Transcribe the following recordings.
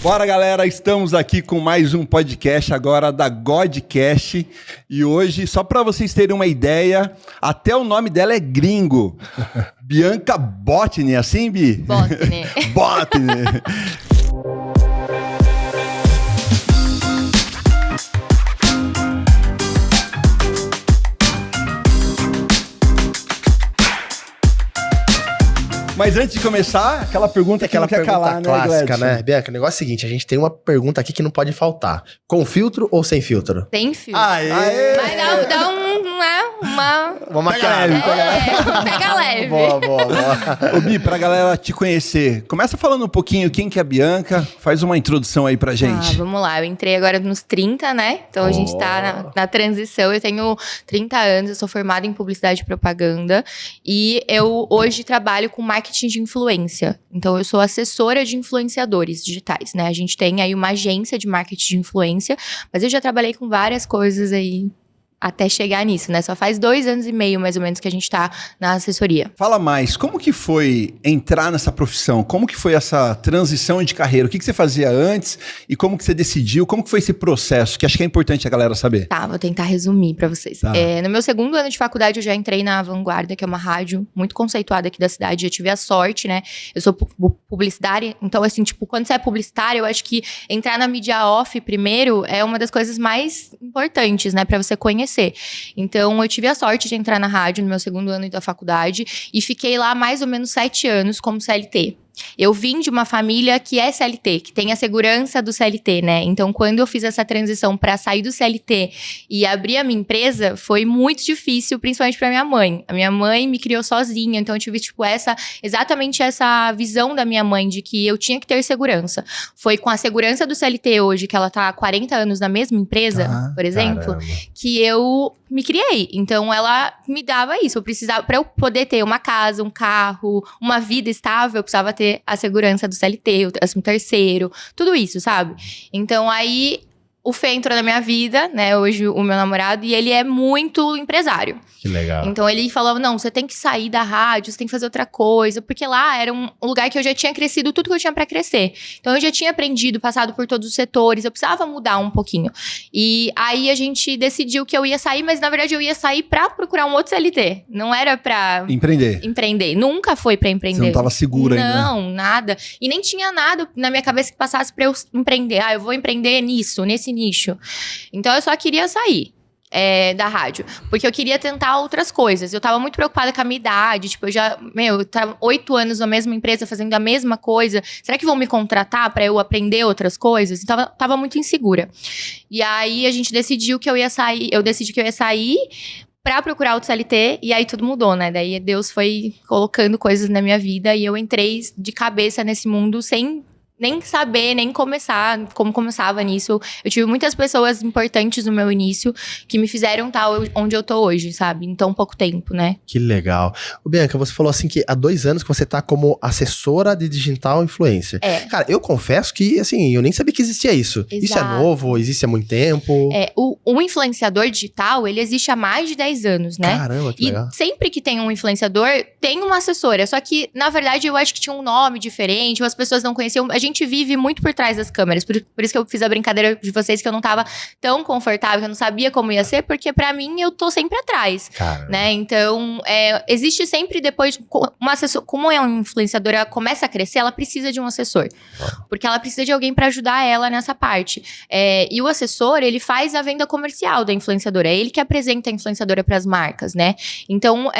Bora, galera, estamos aqui com mais um podcast agora da Godcast. E hoje, só para vocês terem uma ideia, até o nome dela é gringo. Bianca Botny, assim, Bi? Botny. Botny. Mas antes de começar, aquela pergunta que não quer calar, clássica, né? Bianca, o negócio é o seguinte, a gente tem uma pergunta aqui que não pode faltar. Com filtro ou sem filtro? Sem filtro. Aê! Mas dá uma maquiagem. Pega leve. Boa. Ô, Bi, pra galera te conhecer, começa falando um pouquinho quem que é a Bianca, faz uma introdução aí pra gente. Vamos lá, eu entrei agora nos 30, né? Então a gente tá na transição, eu tenho 30 anos, eu sou formada em publicidade e propaganda e eu hoje trabalho com marketing de influência. Então eu sou assessora de influenciadores digitais, né? A gente tem aí uma agência de marketing de influência, mas eu já trabalhei com várias coisas aí até chegar nisso, né? Só faz 2 anos e meio, mais ou menos, que a gente tá na assessoria. Fala mais, como que foi entrar nessa profissão? Como que foi essa transição de carreira? O que você fazia antes e como que você decidiu? Como que foi esse processo? Que acho que é importante a galera saber. Tá, vou tentar resumir pra vocês. Tá. No meu 2º ano de faculdade, eu já entrei na Vanguarda, que é uma rádio muito conceituada aqui da cidade. Eu tive a sorte, né? Eu sou publicitária, então, assim, tipo, quando você é publicitária, eu acho que entrar na mídia off primeiro é uma das coisas mais importantes, né? Pra você conhecer. Então, eu tive a sorte de entrar na rádio no meu 2º ano da faculdade e fiquei lá mais ou menos 7 anos como CLT. Eu vim de uma família que é CLT, que tem a segurança do CLT, né? Então, quando eu fiz essa transição para sair do CLT e abrir a minha empresa, foi muito difícil, principalmente para minha mãe. A minha mãe me criou sozinha, então eu tive, tipo, exatamente essa visão da minha mãe de que eu tinha que ter segurança. Foi com a segurança do CLT hoje, que ela tá há 40 anos na mesma empresa, por exemplo, caramba. que eu me criei. Então, ela me dava isso. Eu precisava, para eu poder ter uma casa, um carro, uma vida estável, eu precisava ter a segurança do CLT, o 13º, tudo isso, sabe? Então, aí, o Fê entrou na minha vida, né? Hoje, o meu namorado, e ele é muito empresário. Que legal. Então, ele falava, não, você tem que sair da rádio, você tem que fazer outra coisa, porque lá era um lugar que eu já tinha crescido tudo que eu tinha pra crescer. Então, eu já tinha aprendido, passado por todos os setores, eu precisava mudar um pouquinho. E aí, a gente decidiu que eu ia sair, mas, na verdade, eu ia sair pra procurar um outro CLT. Não era pra empreender. Nunca foi pra empreender. Você não tava segura ainda? Não, nada. E nem tinha nada na minha cabeça que passasse pra eu empreender. Eu vou empreender nesse nicho. Então, eu só queria sair da rádio, porque eu queria tentar outras coisas. Eu tava muito preocupada com a minha idade, tipo, eu tava 8 anos na mesma empresa, fazendo a mesma coisa. Será que vão me contratar pra eu aprender outras coisas? Então, tava muito insegura. E aí, a gente decidiu que eu decidi que eu ia sair pra procurar outro CLT, e aí tudo mudou, né? Daí Deus foi colocando coisas na minha vida e eu entrei de cabeça nesse mundo sem nem saber, nem começar, como começava nisso. Eu tive muitas pessoas importantes no meu início que me fizeram estar onde eu tô hoje, sabe? Em tão pouco tempo, né? Que legal. Ô, Bianca, você falou assim que há 2 anos que você tá como assessora de digital influencer. Cara, eu confesso que, assim, eu nem sabia que existia isso. Exato. Isso é novo? Existe há muito tempo? O influenciador digital, ele existe há mais de 10 anos, né? Caramba, que legal. E sempre que tem um influenciador, tem uma assessora. Só que, na verdade, eu acho que tinha um nome diferente, as pessoas não conheciam. A gente vive muito por trás das câmeras. Por isso que eu fiz a brincadeira de vocês que eu não tava tão confortável, que eu não sabia como ia ser, porque pra mim eu tô sempre atrás. Caramba. Né? Então, existe sempre depois, uma assessora, como é uma influenciadora, ela começa a crescer, ela precisa de um assessor. Porque ela precisa de alguém pra ajudar ela nessa parte. E o assessor, ele faz a venda comercial da influenciadora. É ele que apresenta a influenciadora pras marcas, né? Então,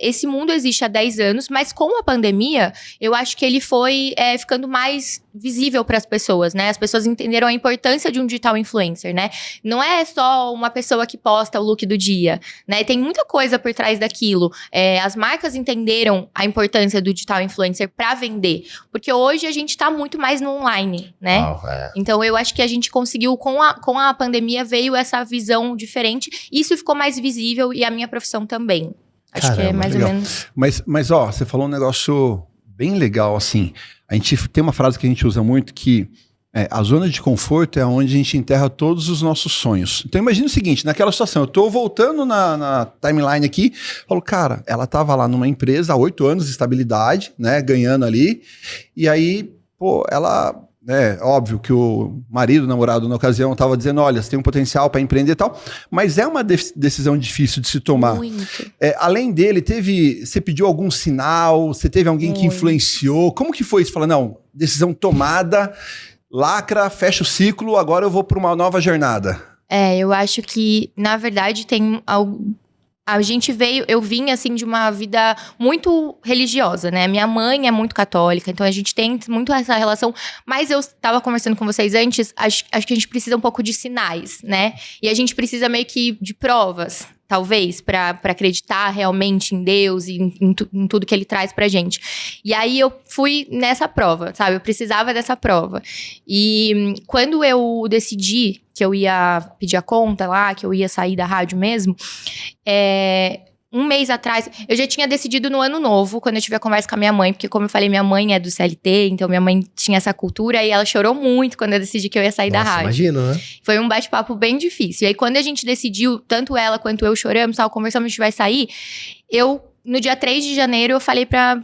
esse mundo existe há 10 anos, mas com a pandemia, eu acho que ele foi ficando mais visível para as pessoas, né? As pessoas entenderam a importância de um digital influencer, né? Não é só uma pessoa que posta o look do dia, né? Tem muita coisa por trás daquilo. As marcas entenderam a importância do digital influencer para vender, porque hoje a gente tá muito mais no online, né? Então eu acho que a gente conseguiu, com a pandemia veio essa visão diferente, isso ficou mais visível e a minha profissão também. Acho que é mais legal. ou menos. Mas ó, você falou um negócio bem legal, assim. A gente tem uma frase que a gente usa muito que a zona de conforto é onde a gente enterra todos os nossos sonhos. Então imagina o seguinte, naquela situação, eu tô voltando na timeline aqui, falo, cara, ela tava lá numa empresa há 8 anos de estabilidade, né, ganhando ali, e aí, pô, ela né? Óbvio que o marido, o namorado, na ocasião, estava dizendo, olha, você tem um potencial para empreender e tal, mas é uma decisão difícil de se tomar. Muito. Além dele, você pediu algum sinal? Você teve alguém que influenciou? Como que foi isso? Fala, não, decisão tomada, lacra, fecha o ciclo, agora eu vou para uma nova jornada. Eu acho que, na verdade, tem algo... eu vim, assim, de uma vida muito religiosa, né? Minha mãe é muito católica, então a gente tem muito essa relação. Mas eu estava conversando com vocês antes, acho que a gente precisa um pouco de sinais, né? E a gente precisa meio que de provas, talvez, pra acreditar realmente em Deus e em tudo que ele traz pra gente. E aí eu fui nessa prova, sabe? Eu precisava dessa prova. E quando eu decidi que eu ia pedir a conta lá, que eu ia sair da rádio mesmo, um mês atrás, eu já tinha decidido no ano novo, quando eu tive a conversa com a minha mãe, porque como eu falei, minha mãe é do CLT, então minha mãe tinha essa cultura e ela chorou muito quando eu decidi que eu ia sair da rádio. Imagina, né? Foi um bate-papo bem difícil. E aí quando a gente decidiu, tanto ela quanto eu choramos, conversamos, a gente vai sair, no dia 3 de janeiro, eu falei pra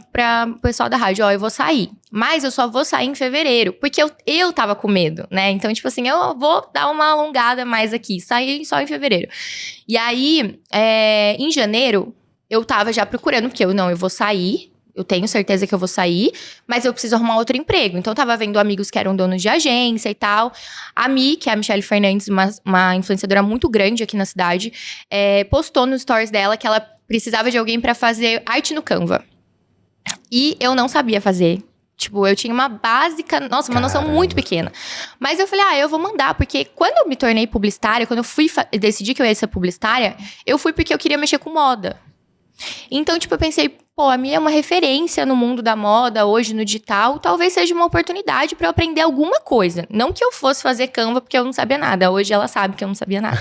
o pessoal da rádio, eu vou sair. Mas eu só vou sair em fevereiro. Porque eu tava com medo, né? Então, tipo assim, eu vou dar uma alongada mais aqui. Sair só em fevereiro. E aí, em janeiro, eu tava já procurando. Porque eu vou sair. Eu tenho certeza que eu vou sair. Mas eu preciso arrumar outro emprego. Então, eu tava vendo amigos que eram donos de agência e tal. A Mi, que é a Michelle Fernandes, uma influenciadora muito grande aqui na cidade, postou nos stories dela que ela precisava de alguém pra fazer arte no Canva. E eu não sabia fazer. Tipo, eu tinha uma básica, uma noção muito pequena. Mas eu falei, eu vou mandar. Porque quando eu me tornei publicitária, quando eu decidi que eu ia ser publicitária, eu fui porque eu queria mexer com moda. Então, tipo, eu pensei, a minha é uma referência no mundo da moda, hoje no digital, talvez seja uma oportunidade pra eu aprender alguma coisa. Não que eu fosse fazer Canva, porque eu não sabia nada. Hoje ela sabe que eu não sabia nada.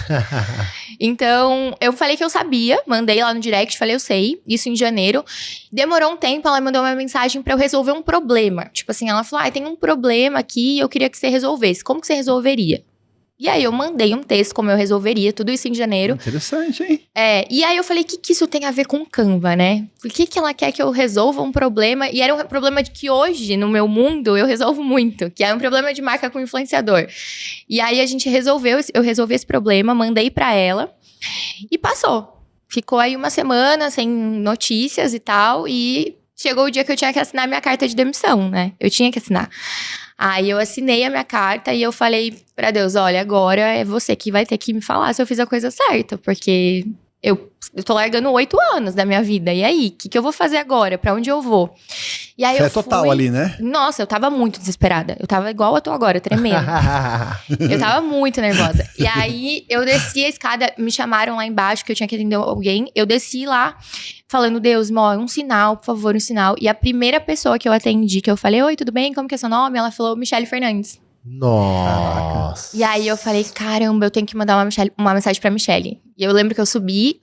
Então, eu falei que eu sabia, mandei lá no direct, falei, eu sei, isso em janeiro. Demorou um tempo, ela mandou uma mensagem pra eu resolver um problema. Tipo assim, ela falou, tem um problema aqui, eu queria que você resolvesse. Como que você resolveria? E aí eu mandei um texto como eu resolveria, tudo isso em janeiro. Interessante, hein? E aí eu falei, o que isso tem a ver com Canva, né? Por que ela quer que eu resolva um problema? E era um problema de que hoje, no meu mundo, eu resolvo muito. Que é um problema de marca com influenciador. E aí eu resolvi esse problema, mandei pra ela. E passou. Ficou aí uma semana sem notícias e tal. E chegou o dia que eu tinha que assinar minha carta de demissão, né? Eu tinha que assinar. Aí eu assinei a minha carta e eu falei pra Deus, olha, agora é você que vai ter que me falar se eu fiz a coisa certa, porque eu tô largando 8 anos da minha vida, e aí? O que eu vou fazer agora? Pra onde eu vou? E aí Fé total ali, né? Nossa, eu tava muito desesperada. Eu tava igual eu tô agora, tremendo. Eu tava muito nervosa. E aí, eu desci a escada, me chamaram lá embaixo, que eu tinha que atender alguém. Eu desci lá, falando, Deus, um sinal, por favor, um sinal. E a primeira pessoa que eu atendi, que eu falei, oi, tudo bem? Como que é seu nome? Ela falou, Michelle Fernandes. Nossa. E aí eu falei, caramba, eu tenho que mandar uma mensagem pra Michelle. E eu lembro que eu subi,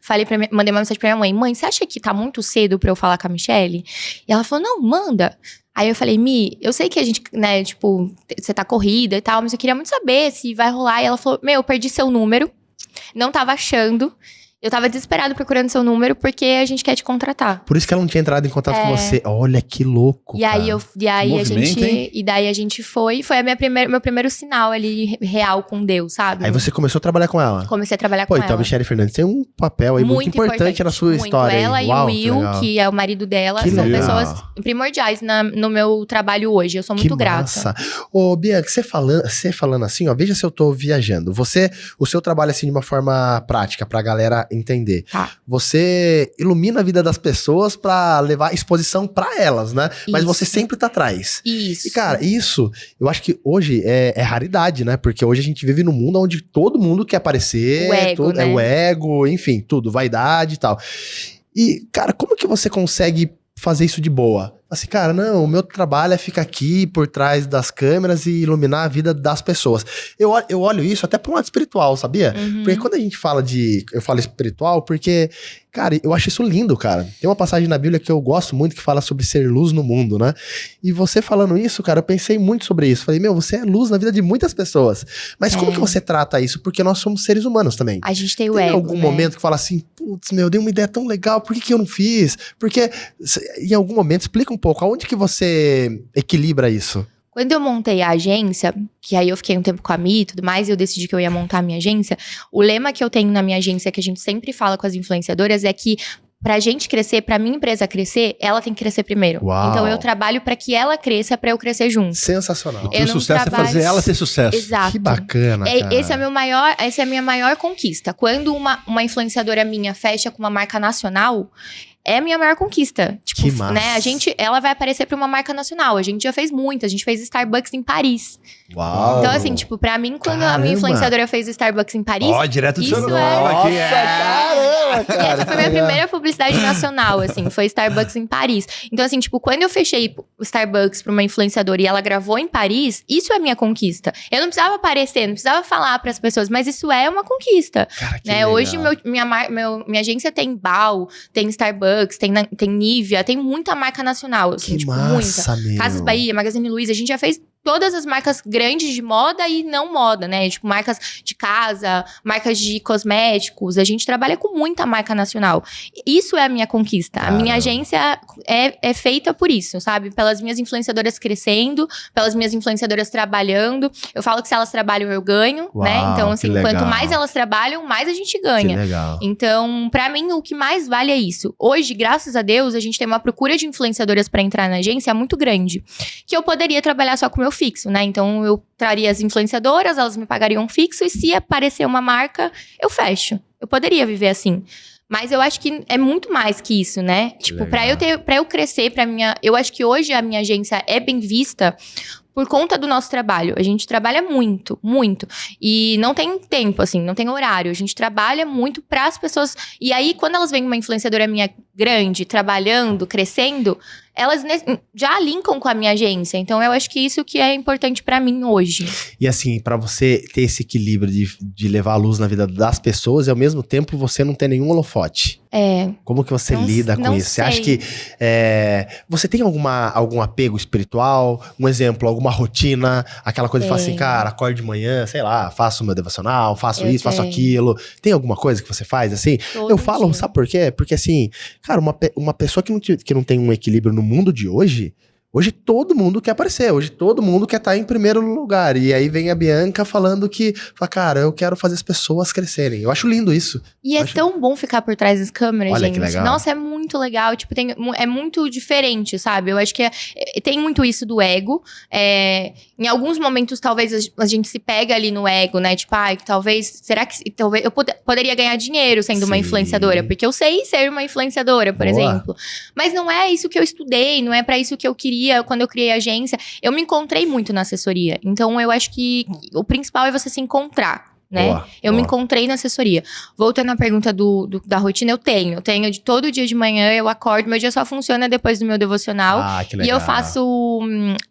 mandei uma mensagem pra minha mãe. Mãe, você acha que tá muito cedo pra eu falar com a Michelle? E ela falou, não, manda. Aí eu falei, Mi, eu sei que a gente, né, tipo, você tá corrida e tal, mas eu queria muito saber se vai rolar. E ela falou, eu perdi seu número, não tava achando. Eu tava desesperado procurando seu número porque a gente quer te contratar. Por isso que ela não tinha entrado em contato com você. Olha que louco. E aí, a gente foi meu primeiro sinal ali real com Deus, sabe? Aí você começou a trabalhar com ela. Comecei a trabalhar com ela. Então a Michelle Fernandes tem um papel aí muito importante na sua história. Ela Uau, e o Will, que é o marido dela, que são legal. pessoas primordiais no meu trabalho hoje. Eu sou muito grata. Ô, Bianca, você falando assim, veja se eu tô viajando. O seu trabalho assim de uma forma prática pra galera entender. Tá. Você ilumina a vida das pessoas pra levar exposição pra elas, né? Mas você sempre tá atrás. Isso. E, cara, isso, eu acho que hoje é raridade, né? Porque hoje a gente vive num mundo onde todo mundo quer aparecer. O ego, né? É o ego, enfim, tudo, vaidade e tal. E, cara, como que você consegue fazer isso de boa? Assim, cara, não, o meu trabalho é ficar aqui por trás das câmeras e iluminar a vida das pessoas. Eu olho isso até para um lado espiritual, sabia? Uhum. Porque quando a gente fala eu falo espiritual porque, cara, eu acho isso lindo, cara. Tem uma passagem na Bíblia que eu gosto muito que fala sobre ser luz no mundo, né? E você falando isso, cara, eu pensei muito sobre isso. Falei, você é luz na vida de muitas pessoas. Mas como que você trata isso? Porque nós somos seres humanos também. A gente tem o ego, ego, algum momento que fala assim, putz, dei uma ideia tão legal, por que eu não fiz? Porque, em algum momento, explica um pouco, aonde que você equilibra isso? Quando eu montei a agência, que aí eu fiquei um tempo com a Mi e tudo mais, e eu decidi que eu ia montar a minha agência, o lema que eu tenho na minha agência, que a gente sempre fala com as influenciadoras, é que pra gente crescer, pra minha empresa crescer, ela tem que crescer primeiro. Uau. Então eu trabalho pra que ela cresça, pra eu crescer junto. Sensacional. E o sucesso é fazer ela ter sucesso. Exato. Que bacana, cara. Essa é a minha maior conquista. Quando uma influenciadora minha fecha com uma marca nacional, é a minha maior conquista. Tipo, Que massa. né, ela vai aparecer pra uma marca nacional. A gente já fez muito. A gente fez Starbucks em Paris. Uau. Então, assim, tipo, pra mim, quando a minha influenciadora fez Starbucks em Paris... Ó, direto do isso seu é- nome aqui. Caramba, E cara. essa foi minha primeira publicidade nacional, assim, foi Starbucks em Paris. Então, assim, tipo, quando eu fechei o Starbucks pra uma influenciadora e ela gravou em Paris, isso é minha conquista. Eu não precisava aparecer, não precisava falar pras pessoas, mas isso é uma conquista. Cara, que Né? legal. Hoje, minha agência tem Bal, tem Starbucks, tem Nivea, tem muita marca nacional, assim, Que tipo, massa, muita. meu. Casas Bahia, Magazine Luiza, a gente já fez todas as marcas grandes de moda e não moda, né? Tipo, marcas de casa, marcas de cosméticos. A gente trabalha com muita marca nacional. Isso é a minha conquista. A minha agência é feita por isso, sabe? Pelas minhas influenciadoras crescendo, pelas minhas influenciadoras trabalhando. Eu falo que se elas trabalham, eu ganho, Uau, né? Então, que assim, legal. quanto mais elas trabalham, mais a gente Que ganha. legal. Então, pra mim, o que mais vale é isso. Hoje, graças a Deus, a gente tem uma procura de influenciadoras pra entrar na agência muito grande. Que eu poderia trabalhar só com o meu fixo, né? Então, eu traria as influenciadoras, elas me pagariam um fixo. E se aparecer uma marca, eu fecho. Eu poderia viver assim. Mas eu acho que é muito mais que isso, né? Tipo, pra eu crescer, eu acho que hoje a minha agência é bem vista por conta do nosso trabalho. A gente trabalha muito, muito. E não tem tempo, assim, não tem horário. A gente trabalha muito para as pessoas. E aí, quando elas veem uma influenciadora minha grande, trabalhando, crescendo, elas já linkam com a minha agência. Então, eu acho que isso que é importante para mim hoje. E assim, pra você ter esse equilíbrio de levar a luz na vida das pessoas e ao mesmo tempo você não ter nenhum holofote. É. Como que você Não- lida com não isso? Você acha sei. que você tem algum apego espiritual? Um exemplo, alguma rotina? Aquela coisa de falar assim, cara, acordo de manhã, sei lá, faço o meu devocional, faço Eu isso, faço tenho. aquilo. Tem alguma coisa que você faz assim? Todo Eu falo, dia. sabe por quê? Porque assim, cara, uma pessoa que não tem um equilíbrio no mundo de hoje todo mundo quer aparecer, hoje todo mundo quer estar em primeiro lugar. E aí vem a Bianca falando cara, eu quero fazer as pessoas crescerem. Eu acho lindo isso. E é tão bom ficar por trás das câmeras, Olha gente. que legal. Nossa, é muito legal. Tipo, é muito diferente, sabe? Eu acho que tem muito isso do ego. Em alguns momentos, talvez a gente se pega ali no ego, né? Tipo, talvez eu poderia ganhar dinheiro sendo uma Sim. influenciadora, porque eu sei ser uma influenciadora, por Boa. exemplo. Mas não é isso que eu estudei, não é pra isso que eu queria quando eu criei a agência. Eu me encontrei muito na assessoria. Então, eu acho que o principal é você se encontrar. Né? Boa, Eu me boa. encontrei na assessoria. Voltando à pergunta da rotina, eu tenho de todo dia de manhã, eu acordo, meu dia só funciona depois do meu devocional. Ah, que E legal. eu faço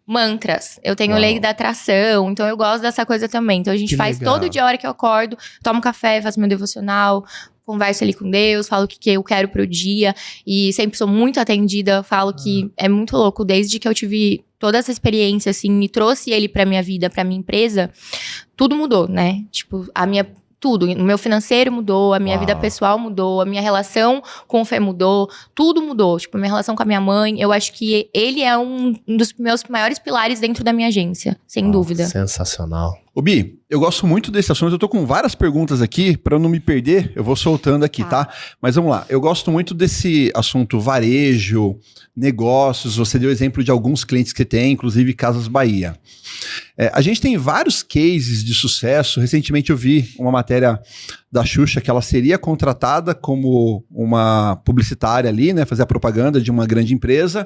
mantras. Eu tenho Uau. lei da atração, então eu gosto dessa coisa também. Então a gente Que faz legal. todo dia a hora que eu acordo, tomo café, faço meu devocional, converso ali com Deus, falo o que eu quero pro dia. E sempre sou muito atendida, falo que é muito louco. Desde que eu tive toda essa experiência, assim, e trouxe ele pra minha vida, pra minha empresa, tudo mudou, né? Tipo, tudo. O meu financeiro mudou, a minha Uau. vida pessoal mudou, a minha relação com o Fê mudou, tudo mudou. Tipo, a minha relação com a minha mãe, eu acho que ele é um dos meus maiores pilares dentro da minha agência, sem Uau, dúvida. Sensacional. Ô Bi, eu gosto muito desse assunto, eu tô com várias perguntas aqui, para eu não me perder, eu vou soltando aqui, tá? Mas vamos lá, eu gosto muito desse assunto varejo, negócios, você deu exemplo de alguns clientes que tem, inclusive Casas Bahia. A gente tem vários cases de sucesso, recentemente eu vi uma matéria da Xuxa que ela seria contratada como uma publicitária ali, né, fazer a propaganda de uma grande empresa,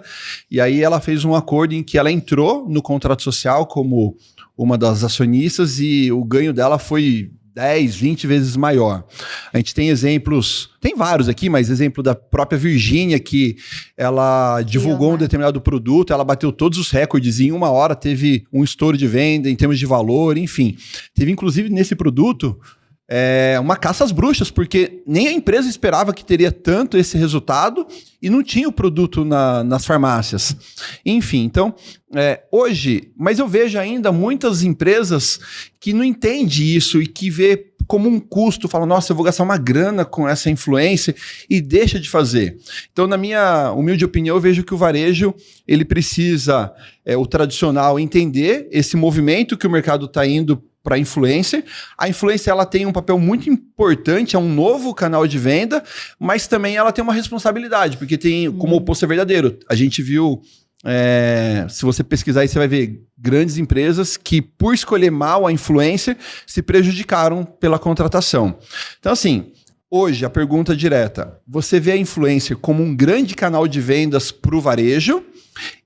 e aí ela fez um acordo em que ela entrou no contrato social como uma das acionistas e o ganho dela foi 10, 20 vezes maior. A gente tem exemplos, tem vários aqui, mas exemplo da própria Virgínia, que ela divulgou um determinado produto, ela bateu todos os recordes e em uma hora teve um estouro de venda em termos de valor, enfim. Teve inclusive nesse produto uma caça às bruxas, porque nem a empresa esperava que teria tanto esse resultado e não tinha o produto nas farmácias. Enfim, então, hoje, mas eu vejo ainda muitas empresas que não entendem isso e que vê como um custo, fala, nossa, eu vou gastar uma grana com essa influência e deixa de fazer. Então, na minha humilde opinião, eu vejo que o varejo, ele precisa, o tradicional, entender esse movimento que o mercado está indo para a influencer. A influencer, ela tem um papel muito importante, é um novo canal de venda, mas também ela tem uma responsabilidade, porque tem, como o oposto é verdadeiro, a gente viu, se você pesquisar aí, você vai ver grandes empresas que, por escolher mal a influencer, se prejudicaram pela contratação. Então, assim, hoje, a pergunta direta, você vê a influencer como um grande canal de vendas para o varejo?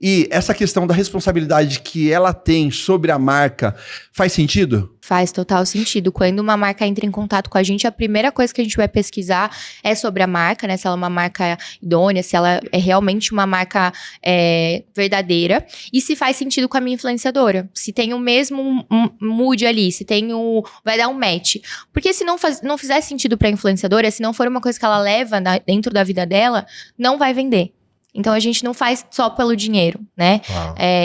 E essa questão da responsabilidade que ela tem sobre a marca faz sentido? Faz total sentido. Quando uma marca entra em contato com a gente primeira coisa que a gente vai pesquisar é sobre a marca, né? Se ela é uma marca idônea, se ela é realmente uma marca verdadeira. E se faz sentido com a minha influenciadora. Se tem o mesmo mood ali, se tem vai dar um match. Porque se não fizer sentido pra influenciadora, se não for uma coisa que ela leva dentro da vida dela, não vai vender. Então, a gente não faz só pelo dinheiro, né?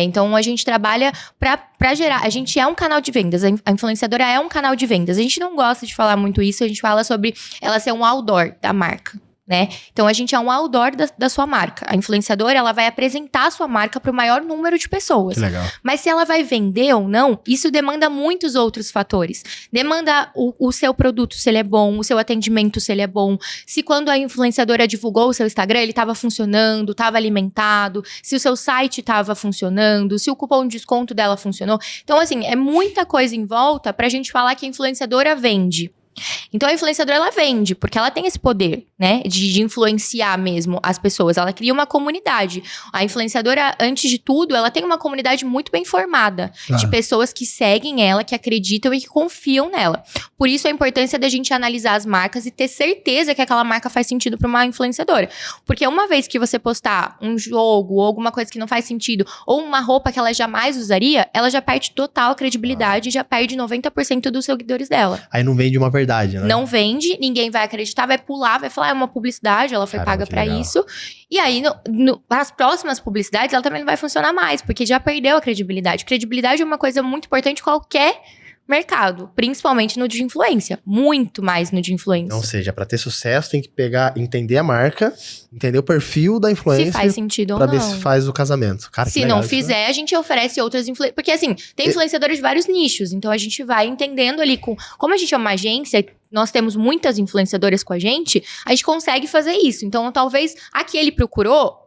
Então, a gente trabalha pra gerar. A gente é um canal de vendas. A influenciadora é um canal de vendas. A gente não gosta de falar muito isso. A gente fala sobre ela ser um outdoor da marca, né? Então, a gente é um outdoor da sua marca. A influenciadora, ela vai apresentar a sua marca para o maior número de pessoas. Que legal. Mas se ela vai vender ou não, isso demanda muitos outros fatores. Demanda o seu produto, se ele é bom, o seu atendimento, se ele é bom. Se quando a influenciadora divulgou o seu Instagram, ele estava funcionando, estava alimentado. Se o seu site estava funcionando, se o cupom de desconto dela funcionou. Então, assim, é muita coisa em volta pra gente falar que a influenciadora vende. Então, a influenciadora, ela vende, porque ela tem esse poder, né, de influenciar mesmo as pessoas. Ela cria uma comunidade. A influenciadora, antes de tudo, ela tem uma comunidade muito bem formada, de pessoas que seguem ela, que acreditam e que confiam nela. Por isso, a importância da gente analisar as marcas e ter certeza que aquela marca faz sentido para uma influenciadora. Porque uma vez que você postar um jogo, ou alguma coisa que não faz sentido, ou uma roupa que ela jamais usaria, ela já perde total a credibilidade, já perde 90% dos seguidores dela. Aí não vende uma verdade, né? Não vende, ninguém vai acreditar, vai pular, vai falar, é uma publicidade, ela foi paga pra isso. E aí, as próximas publicidades, ela também não vai funcionar mais, porque já perdeu a credibilidade. Credibilidade é uma coisa muito importante em qualquer mercado, principalmente no de influência. Muito mais no de influência. Ou seja, pra ter sucesso, tem que entender a marca, entender o perfil da influência. Se faz sentido ou não. Pra ver se faz o casamento. Cara, se não fizer, a gente oferece outras influências. Porque assim, tem influenciadores de vários nichos. Então, a gente vai entendendo ali como a gente é uma agência, nós temos muitas influenciadoras com a gente consegue fazer isso. Então, talvez a que ele procurou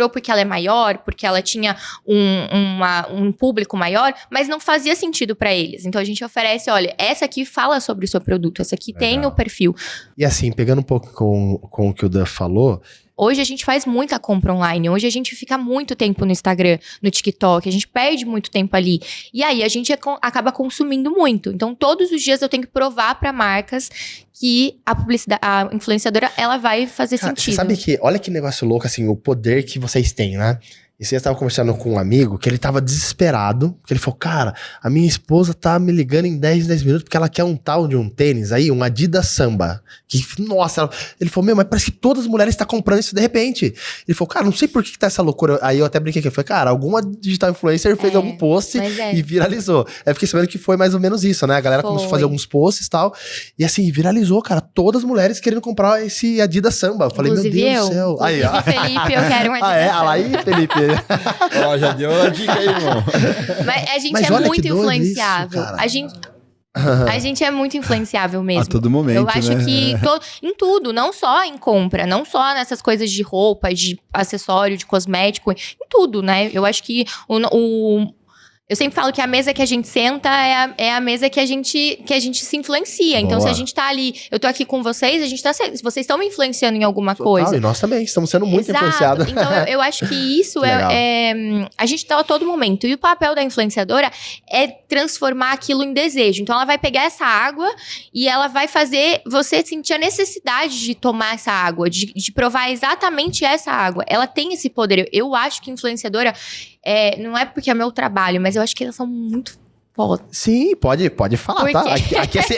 porque ela é maior, porque ela tinha um público maior, mas não fazia sentido pra eles. Então, a gente oferece, olha, essa aqui fala sobre o seu produto, essa aqui tem o perfil. E assim, pegando um pouco com o que o Dan falou... Hoje a gente faz muita compra online, hoje a gente fica muito tempo no Instagram, no TikTok, a gente perde muito tempo ali. E aí a gente acaba consumindo muito. Então todos os dias eu tenho que provar para marcas que a influenciadora, ela vai fazer sentido. Você sabe que, olha que negócio louco, assim, o poder que vocês têm, né? E você estava conversando com um amigo que ele tava desesperado, que ele falou, cara, a minha esposa tá me ligando em 10 minutos porque ela quer um tal de um tênis aí, um Adidas Samba. Que, nossa, ele falou, mas parece que todas as mulheres estão comprando isso de repente. Ele falou, cara, não sei por que tá essa loucura. Aí eu até brinquei aqui, eu falei, cara, alguma digital influencer fez algum post e viralizou. Aí eu fiquei sabendo que foi mais ou menos isso, né? A galera começou a fazer alguns posts e tal. E assim, viralizou, cara, todas as mulheres querendo comprar esse Adidas Samba. Eu falei, inclusive, meu Deus do céu. Aí, Felipe, eu quero um Adidas Samba. Olha aí, Felipe. Ó, já deu uma dica aí, irmão. Mas a gente é muito influenciável. Isso, a gente é muito influenciável mesmo. A todo momento, eu acho né? que em tudo, não só em compra, não só nessas coisas de roupa, de acessório, de cosmético, em tudo, né? Eu acho que eu sempre falo que a mesa que a gente senta é a mesa que a gente se influencia. Então, se a gente tá ali, eu tô aqui com vocês, vocês estão me influenciando em alguma coisa. E nós também, estamos sendo muito influenciados. Então, eu acho que isso a gente tá a todo momento. E o papel da influenciadora é transformar aquilo em desejo. Então, ela vai pegar essa água e ela vai fazer você sentir a necessidade de tomar essa água, de provar exatamente essa água. Ela tem esse poder. Eu acho que influenciadora... não é porque é meu trabalho, mas eu acho que elas são muito foda. Sim, pode falar, tá?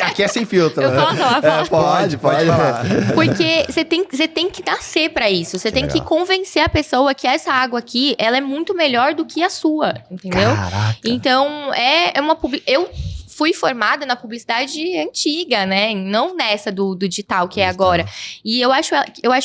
Aqui é sem filtro. Eu posso falar? Pode falar. Porque você tem que nascer pra isso. Você tem que convencer a pessoa que essa água aqui, ela é muito melhor do que a sua, entendeu? Caraca. Então, eu fui formada na publicidade antiga, né? Não nessa do digital que é agora. E eu acho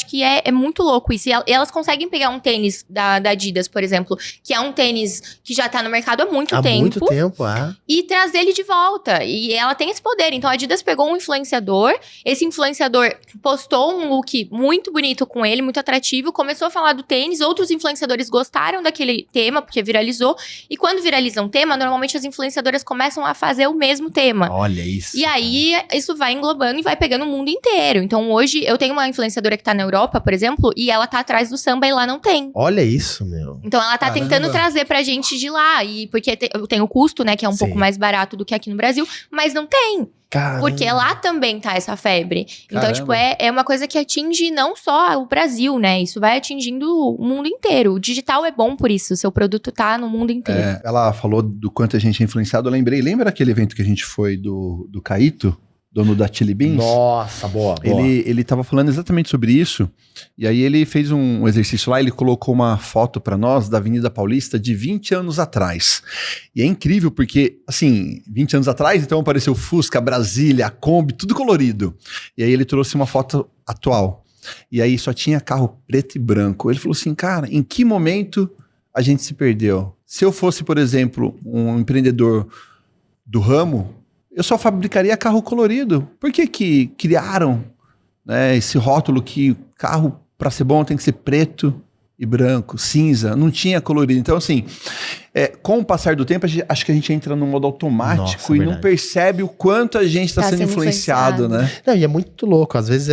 que é muito louco isso. E elas conseguem pegar um tênis da Adidas, por exemplo, que é um tênis que já tá no mercado há muito tempo. Há muito tempo, E trazer ele de volta. E ela tem esse poder. Então a Adidas pegou um influenciador, esse influenciador postou um look muito bonito com ele, muito atrativo, começou a falar do tênis, outros influenciadores gostaram daquele tema, porque viralizou. E quando viraliza um tema, normalmente as influenciadoras começam a fazer o mesmo tema. Olha isso. E aí, isso vai englobando e vai pegando o mundo inteiro. Então, hoje, eu tenho uma influenciadora que tá na Europa, por exemplo, e ela tá atrás do samba e lá não tem. Olha isso, meu. Então, ela tá tentando trazer pra gente de lá. E porque tem o custo, né, que é um pouco mais barato do que aqui no Brasil, mas não tem. Caramba. Porque lá também tá essa febre. Então, tipo, é uma coisa que atinge não só o Brasil, né? Isso vai atingindo o mundo inteiro. O digital é bom por isso. O seu produto tá no mundo inteiro. Ela falou do quanto a gente é influenciado. Eu lembrei, lembra aquele evento que a gente foi do Caíto? Dono da Chili Beans? Nossa, boa. Ele tava falando exatamente sobre isso, e aí ele fez um exercício lá, ele colocou uma foto pra nós da Avenida Paulista de 20 anos atrás. E é incrível porque, assim, 20 anos atrás, então apareceu Fusca, Brasília, Kombi, tudo colorido. E aí ele trouxe uma foto atual. E aí só tinha carro preto e branco. Ele falou assim, cara, em que momento a gente se perdeu? Se eu fosse, por exemplo, um empreendedor do ramo, eu só fabricaria carro colorido. Por que criaram, né, esse rótulo que carro, para ser bom, tem que ser preto e branco, cinza? Não tinha colorido. Então, assim, com o passar do tempo, acho que a gente entra no modo automático. Nossa, não percebe o quanto a gente está sendo influenciado, né? Não, e é muito louco. Às vezes,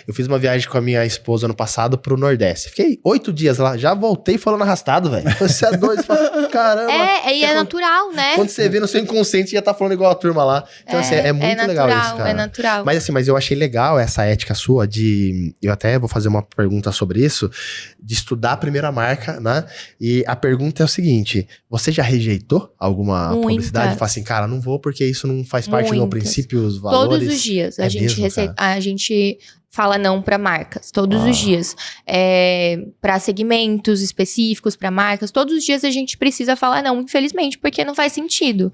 eu fiz uma viagem com a minha esposa ano passado pro Nordeste. Fiquei 8 dias lá, já voltei falando arrastado, velho. Você é doido, fala, caramba. É natural, né? Quando você vê no seu inconsciente, já tá falando igual a turma lá. Então, assim, é muito legal isso, cara. É natural. Mas eu achei legal essa ética sua de... Eu até vou fazer uma pergunta sobre isso, de estudar a primeira marca, né? E a pergunta é o seguinte, você já rejeitou alguma publicidade? Fala assim, cara, não vou porque isso não faz parte do meu princípio, os valores. Todos os dias. A gente fala não para marcas, todos os dias. Para segmentos específicos, para marcas, todos os dias a gente precisa falar não, infelizmente, porque não faz sentido.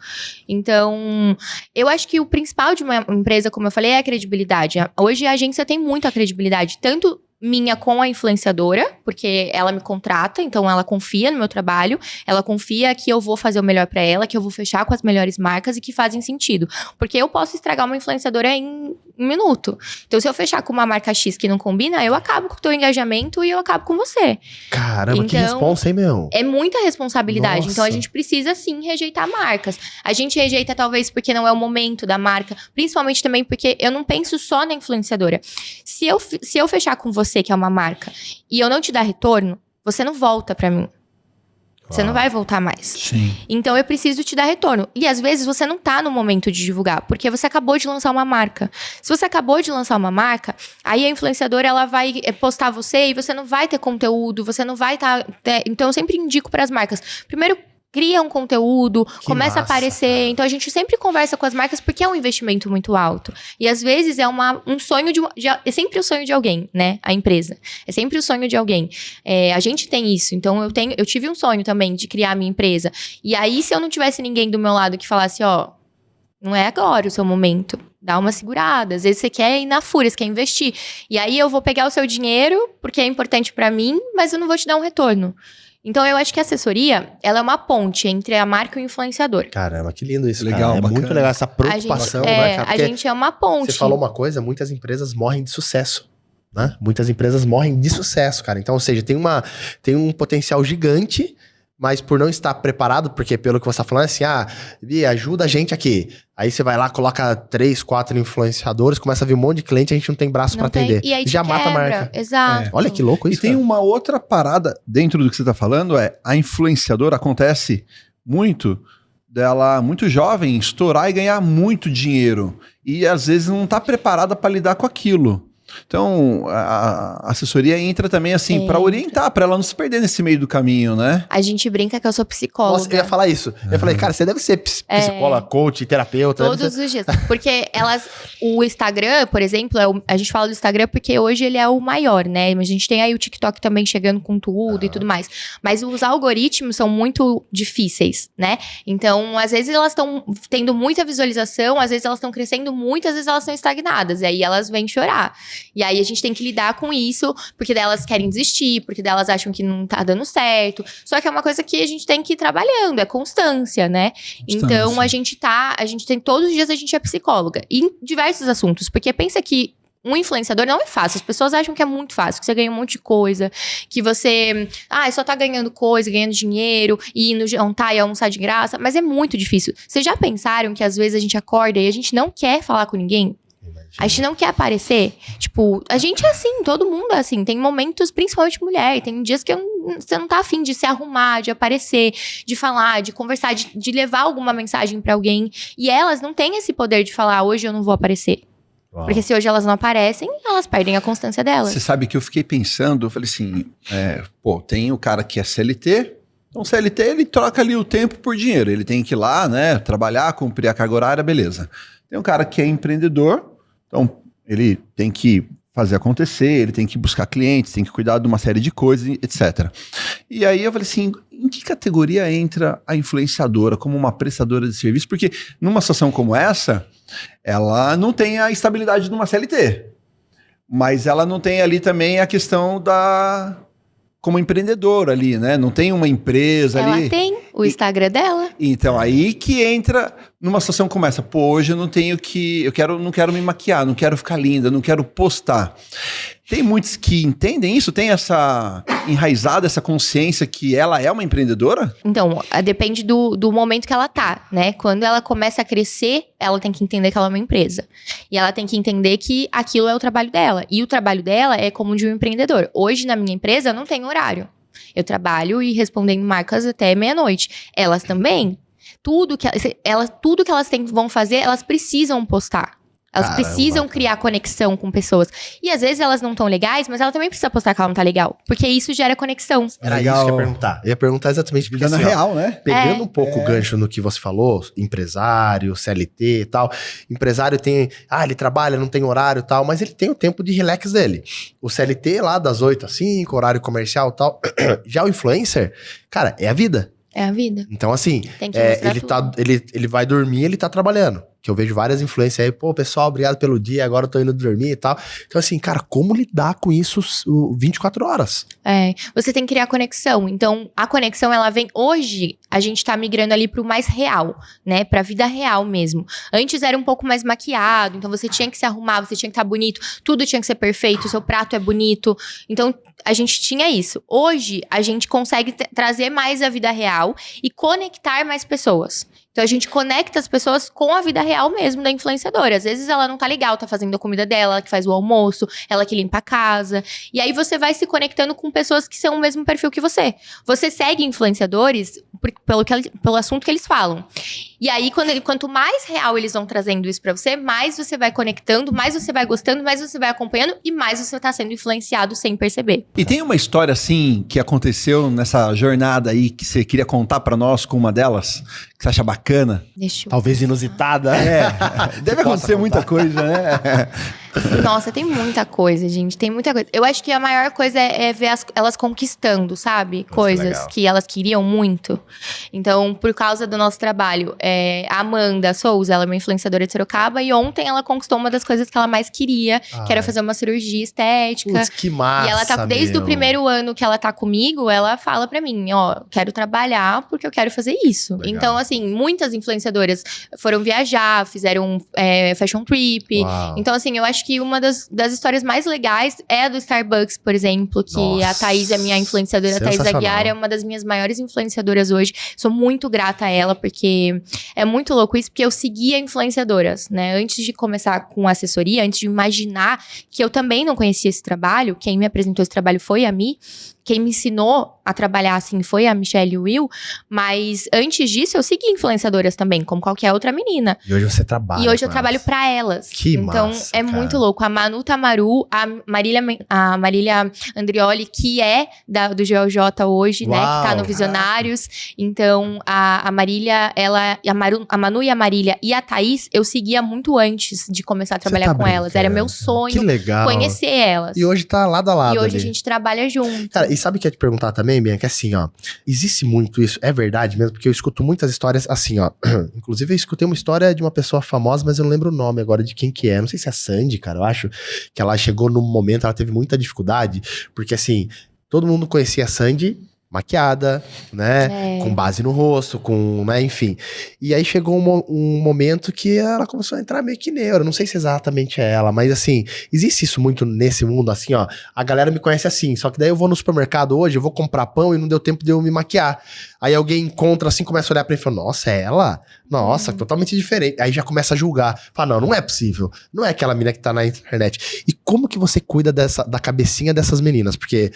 Então, eu acho que o principal de uma empresa, como eu falei, é a credibilidade. Hoje a agência tem muita credibilidade, tanto minha com a influenciadora, porque ela me contrata, então ela confia no meu trabalho, ela confia que eu vou fazer o melhor pra ela, que eu vou fechar com as melhores marcas e que fazem sentido. Porque eu posso estragar uma influenciadora em um minuto. Então, se eu fechar com uma marca X que não combina, eu acabo com o teu engajamento e eu acabo com você. Caramba, então, que responsa, hein, meu? É muita responsabilidade. Nossa. Então, a gente precisa, sim, rejeitar marcas. A gente rejeita, talvez, porque não é o momento da marca. Principalmente também porque eu não penso só na influenciadora. Se eu fechar com você, que é uma marca, e eu não te dar retorno, você não volta pra mim. Você não vai voltar mais. Sim. Então, eu preciso te dar retorno. E, às vezes, você não tá no momento de divulgar, porque você acabou de lançar uma marca. Se você acabou de lançar uma marca, aí a influenciadora, ela vai postar você e você não vai ter conteúdo, você não vai estar... Então, eu sempre indico para as marcas. Primeiro, cria um conteúdo, começa a aparecer. Cara. Então, a gente sempre conversa com as marcas porque é um investimento muito alto. E, às vezes, é um sonho é sempre o sonho de alguém, né? A empresa. É sempre o sonho de alguém. A gente tem isso. Então, eu tive um sonho também de criar a minha empresa. E aí, se eu não tivesse ninguém do meu lado que falasse, ó, não é agora o seu momento. Dá uma segurada. Às vezes, você quer ir na fúria, você quer investir. E aí, eu vou pegar o seu dinheiro, porque é importante pra mim, mas eu não vou te dar um retorno. Então, eu acho que a assessoria, ela é uma ponte entre a marca e o influenciador. Caramba, que lindo isso, legal, cara. É muito legal essa preocupação, né, cara? A gente é uma ponte. Você falou uma coisa, muitas empresas morrem de sucesso, né? Muitas empresas morrem de sucesso, cara. Então, ou seja, tem um potencial gigante, mas por não estar preparado, porque pelo que você está falando, é assim, Bia, ajuda a gente aqui. Aí você vai lá, coloca 3, 4 influenciadores, começa a vir um monte de cliente, a gente não tem braço para atender. E aí já mata a marca. Exato. Olha que louco isso, E tem uma outra parada dentro do que você está falando, a influenciadora acontece muito dela, muito jovem, estourar e ganhar muito dinheiro. E às vezes não está preparada para lidar com aquilo. Então, a assessoria entra também assim para orientar, para ela não se perder nesse meio do caminho, né? A gente brinca que eu sou psicóloga. Nossa, eu ia falar isso. Eu falei, cara, você deve ser psicóloga, coach, terapeuta. Todos os dias. Porque o Instagram, por exemplo, a gente fala do Instagram porque hoje ele é o maior, né? A gente tem aí o TikTok também chegando com tudo e tudo mais. Mas os algoritmos são muito difíceis, né? Então, às vezes elas estão tendo muita visualização, às vezes elas estão crescendo muito, às vezes elas estão estagnadas. E aí elas vêm chorar. E aí a gente tem que lidar com isso, porque daí elas querem desistir, porque daí elas acham que não tá dando certo. Só que é uma coisa que a gente tem que ir trabalhando, é constância, né? Então a gente tem, todos os dias a gente é psicóloga. Em diversos assuntos, porque pensa que um influenciador não é fácil. As pessoas acham que é muito fácil, que você ganha um monte de coisa, que você só tá ganhando coisa, ganhando dinheiro, e indo jantar e almoçar de graça. Mas é muito difícil. Vocês já pensaram que às vezes a gente acorda e a gente não quer falar com ninguém? A gente não quer aparecer. Tipo, a gente é assim, todo mundo é assim. Tem momentos, principalmente mulher, tem dias que você não tá afim de se arrumar, de aparecer, de falar, de conversar, de levar alguma mensagem pra alguém. E elas não têm esse poder de falar, hoje eu não vou aparecer. Uau. Porque se hoje elas não aparecem, elas perdem a constância delas. Você sabe que eu fiquei pensando, eu falei assim, tem o cara que é CLT, então CLT ele troca ali o tempo por dinheiro, ele tem que ir lá, né, trabalhar, cumprir a carga horária, beleza. Tem um cara que é empreendedor, então ele tem que fazer acontecer, ele tem que buscar clientes, tem que cuidar de uma série de coisas, etc. E aí eu falei assim, em que categoria entra a influenciadora como uma prestadora de serviço? Porque numa situação como essa, ela não tem a estabilidade de uma CLT, mas ela não tem ali também a questão como empreendedora ali, né? Não tem uma empresa ali. Ela tem o Instagram dela. Então, aí que entra numa situação como essa. Pô, hoje eu não tenho não quero me maquiar, não quero ficar linda, não quero postar. Tem muitos que entendem isso? Tem essa enraizada, essa consciência que ela é uma empreendedora? Então, depende do momento que ela tá, né? Quando ela começa a crescer, ela tem que entender que ela é uma empresa. E ela tem que entender que aquilo é o trabalho dela. E o trabalho dela é como de um empreendedor. Hoje, na minha empresa, eu não tenho horário. Eu trabalho e respondendo marcas até meia-noite. Elas também. Tudo que elas vão fazer, elas precisam postar. Elas precisam criar conexão com pessoas. E às vezes elas não estão legais, mas ela também precisa postar que ela não tá legal. Porque isso gera conexão. Era legal. Isso que eu ia perguntar. Eu ia perguntar exatamente porque assim, real, né? Pegando um pouco o gancho no que você falou, empresário, CLT e tal. Empresário tem, ele trabalha, não tem horário e tal, mas ele tem o tempo de relax dele. O CLT lá das 8 às 5, horário comercial e tal. Já o influencer, cara, é a vida. É a vida. Então, assim, ele vai dormir, ele tá trabalhando. Que eu vejo várias influências aí, pô, pessoal, obrigado pelo dia, agora eu tô indo dormir e tal. Então, assim, cara, como lidar com isso 24 horas? Você tem que criar conexão. Então, a conexão, ela vem... Hoje, a gente tá migrando ali pro mais real, né? Pra vida real mesmo. Antes era um pouco mais maquiado, então você tinha que se arrumar, você tinha que estar bonito, tudo tinha que ser perfeito, o seu prato é bonito. Então, a gente tinha isso. Hoje, a gente consegue trazer mais a vida real e conectar mais pessoas. Então, a gente conecta as pessoas com a vida real mesmo da influenciadora. Às vezes, ela não tá legal, tá fazendo a comida dela, ela que faz o almoço, ela que limpa a casa. E aí, você vai se conectando com pessoas que são o mesmo perfil que você. Você segue influenciadores pelo assunto que eles falam. E aí, quanto mais real eles vão trazendo isso pra você, mais você vai conectando, mais você vai gostando, mais você vai acompanhando e mais você tá sendo influenciado sem perceber. E tem uma história, assim, que aconteceu nessa jornada aí, que você queria contar pra nós com uma delas, que você acha bacana? Talvez inusitada. Deve acontecer muita coisa, né? Nossa, tem muita coisa, gente. Tem muita coisa. Eu acho que a maior coisa é ver elas conquistando, sabe? Coisas legal. Que elas queriam muito. Então, por causa do nosso trabalho, a Amanda Souza, ela é uma influenciadora de Sorocaba. E ontem ela conquistou uma das coisas que ela mais queria, que era fazer uma cirurgia estética. Putz, que massa, e ela tá, desde o primeiro ano que ela tá comigo, ela fala pra mim, quero trabalhar porque eu quero fazer isso. Legal. Então, assim, muitas influenciadoras foram viajar, fizeram fashion trip. Uau. Então, assim, eu acho que uma das histórias mais legais é a do Starbucks, por exemplo, que a Thaís, a minha influenciadora, a Thaís Aguiar, é uma das minhas maiores influenciadoras hoje. Sou muito grata a ela, porque é muito louco isso, porque eu seguia influenciadoras, né? Antes de começar com assessoria, antes de imaginar que eu também não conhecia esse trabalho, quem me apresentou esse trabalho foi a Mi, quem me ensinou a trabalhar assim foi a Michelle e o Will, mas antes disso eu segui influenciadoras também, como qualquer outra menina. E hoje você trabalha. E hoje eu com trabalho elas. pra elas. Que então massa, é cara. muito louco. A Manu Tamaru, a Marília Andrioli, que é do GeoJ hoje, né? Que tá no Uau. Visionários. Então a Marília, a Manu e a Marília e a Thaís, eu seguia muito antes de começar a trabalhar tá com elas. Era meu brincando. sonho Que legal. conhecer elas. E hoje tá lado a lado E hoje ali. a gente trabalha junto. Cara, e sabe o que eu ia te perguntar também, Bianca? Assim, ó, existe muito isso, é verdade mesmo, porque eu escuto muitas histórias assim, ó. Inclusive, eu escutei uma história de uma pessoa famosa, mas eu não lembro o nome agora de quem que é. Não sei se é a Sandy, cara, eu acho que ela chegou num momento, ela teve muita dificuldade, porque assim, todo mundo conhecia a Sandy maquiada, né? Com base no rosto, né? Enfim. E aí chegou um momento que ela começou a entrar meio que neura. Não sei se exatamente é ela, mas assim, existe isso muito nesse mundo, assim, ó. A galera me conhece assim, só que daí eu vou no supermercado hoje, eu vou comprar pão e não deu tempo de eu me maquiar. Aí alguém encontra assim, começa a olhar pra mim e fala, nossa, é ela? Nossa, totalmente diferente. Aí já começa a julgar. Fala, não é possível. Não é aquela menina que tá na internet. E como que você cuida da cabecinha dessas meninas? Porque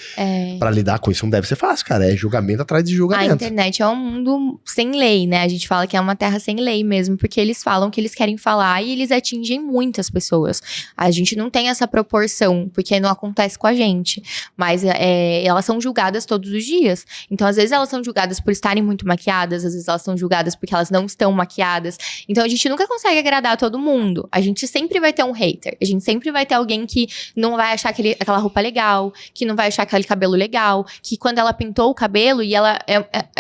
pra lidar com isso não deve ser fácil, cara. É julgamento atrás de julgamento. A internet é um mundo sem lei, né? A gente fala que é uma terra sem lei mesmo, porque eles falam o que eles querem falar e eles atingem muitas pessoas. A gente não tem essa proporção, porque não acontece com a gente. Mas elas são julgadas todos os dias. Então, às vezes, elas são julgadas por estarem muito maquiadas, às vezes elas são julgadas porque elas não estão maquiadas. Então, a gente nunca consegue agradar todo mundo. A gente sempre vai ter um hater. A gente sempre vai ter alguém que não vai achar aquela roupa legal, que não vai achar aquele cabelo legal, que quando ela pintou o cabelo e ela...